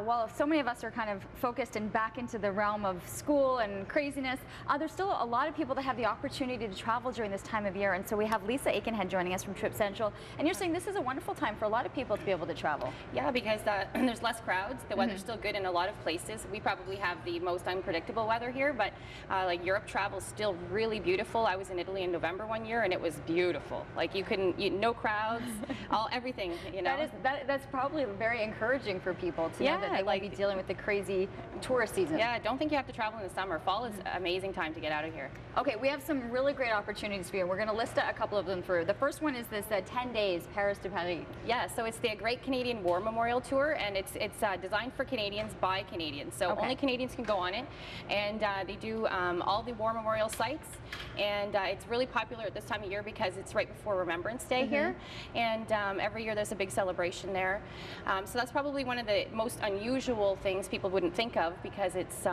while so many of us are kind of focused and back into the realm of school and craziness, there's still a lot of people that have the opportunity to travel during this time of year. And so we have Lisa Akenhead joining us from Trip Central. And you're saying this is a wonderful time for a lot of people to be able to travel. Yeah, because there's less crowds. The weather's still good in a lot of places. We probably have the most unpredictable weather here, but like Europe travel is still really beautiful. I was in Italy in November one year, and it was beautiful. Like no crowds, everything. You know, that's probably very encouraging for people to know that they won't be dealing with the crazy tourist season. Yeah, don't think you have to travel in the summer. Fall is an amazing time to get out of here. Okay, we have some really great opportunities for you. We're going to list a couple of them for you. The first one is this 10 days Paris to Paris. Yeah, so it's the Great Canadian War Memorial Tour, and it's designed for Canadians by Canadians. So only Canadians can go on it, and they do all the war memorial sites, and it's really popular at this time of year because it's right before Remembrance Day here, and every year there's a big celebration there. So that's probably one of the most unusual things people wouldn't think of, because it's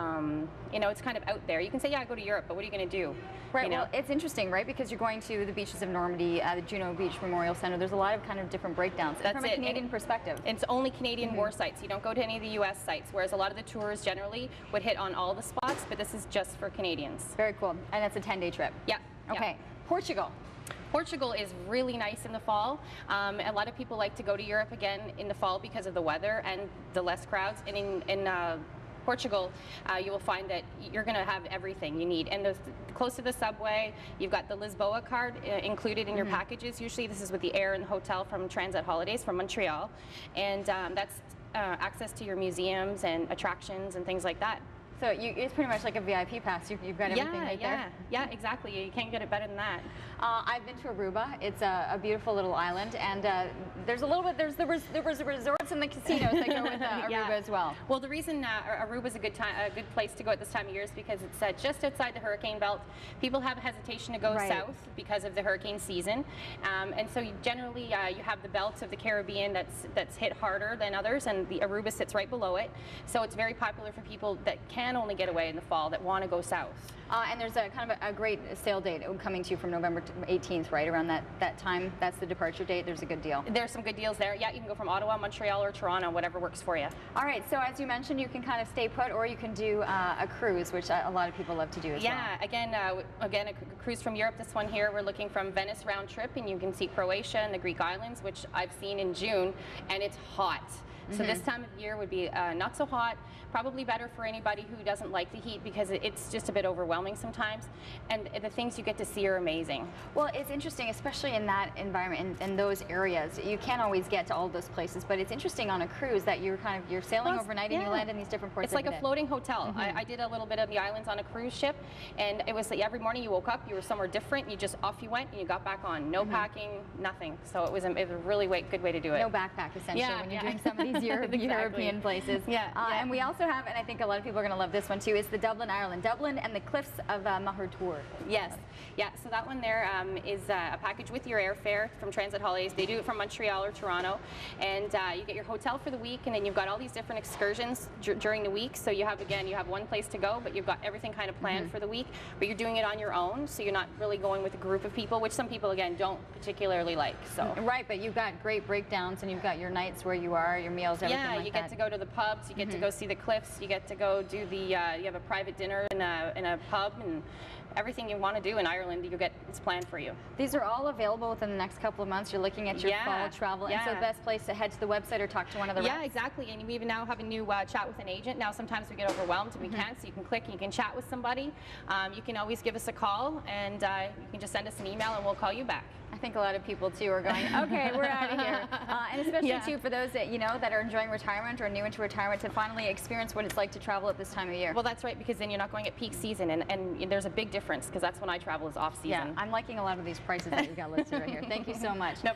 you know, it's kind of out there. You can say, yeah, go to Europe, but what are you going to do? Right. You know? Well, it's interesting, right? Because you're going to the beaches of Normandy, the Juno Beach Memorial Center. There's a lot of kind of different breakdowns from a Canadian perspective. It's only Canadian war sites. You don't go to any of the U.S. sites, whereas a lot of the tours generally would hit on all the spots, but this is just for Canadians. Very cool. And that's a 10-day trip. Yeah. Okay. Yeah. Portugal. Portugal is really nice in the fall. A lot of people like to go to Europe again in the fall because of the weather and the less crowds. And in Portugal, you will find that you're going to have everything you need. And close to the subway, you've got the Lisboa card included in your packages. Usually this is with the air and the hotel from Transat Holidays from Montreal. And that's access to your museums and attractions and things like that. So it's pretty much like a VIP pass. You've got everything right there. Yeah, exactly. You can't get it better than that. I've been to Aruba. It's a beautiful little island, and there's the resorts and the casinos that go with Aruba as well. Well, the reason Aruba is a good place to go at this time of year is because it's just outside the hurricane belt. People have a hesitation to go south because of the hurricane season, and so generally you have the belts of the Caribbean that's hit harder than others, and the Aruba sits right below it. So it's very popular for people that can only get away in the fall, that want to go south. And there's a kind of a great sail date coming to you from November 18th, right around that time. That's the departure date. There's a good deal. There's some good deals there. Yeah, you can go from Ottawa, Montreal, or Toronto, whatever works for you. All right. So as you mentioned, you can kind of stay put, or you can do a cruise, which a lot of people love to do as well. Yeah. Again, a cruise from Europe. This one here, we're looking from Venice round trip, and you can see Croatia and the Greek islands, which I've seen in June, and it's hot. So this time of year would be not so hot, probably better for anybody who doesn't like the heat, because it's just a bit overwhelming sometimes, and the things you get to see are amazing. Well, it's interesting, especially in that environment, in those areas. You can't always get to all those places, but it's interesting on a cruise that you're sailing overnight and you land in these different ports. It's like a floating hotel. I did a little bit of the islands on a cruise ship, and it was like every morning you woke up, you were somewhere different, you just off you went and you got back on. No packing, nothing. So it was a really good way to do it. No backpack, essentially, when you're doing some of these European places. And we also have, and I think a lot of people are going to love this one too, is the Dublin, Ireland. Dublin and the cliffs of Mahurtur. Yes. Yeah, so that one there is a package with your airfare from Transat Holidays. They do it from Montreal or Toronto, and you get your hotel for the week, and then you've got all these different excursions during the week. So you have one place to go, but you've got everything kind of planned for the week, but you're doing it on your own, so you're not really going with a group of people, which some people, again, don't particularly like. So right, but you've got great breakdowns, and you've got your nights where you are, your meals, everything like that. Yeah, you get to go to the pubs, you get to go see the cliffs, you get to go do you have a private dinner in a pub, and everything you want to do in Ireland, it's planned for you. These are all available within the next couple of months. You're looking at your fall travel, and so the best place to head to the website or talk to one of the reps. Yeah, exactly. And we even now have a new chat with an agent. Now sometimes we get overwhelmed and we can't, so you can click and you can chat with somebody. You can always give us a call, and you can just send us an email and we'll call you back. I think a lot of people too are going, okay, we're out of here. And especially too for those that that are enjoying retirement or new into retirement, to finally experience what it's like to travel at this time of year. Well, that's right, because then you're not going at peak season, and there's a big difference, because that's when I travel is off season. Yeah, I'm liking a lot of these prices that you've got listed right here. Thank you so much. No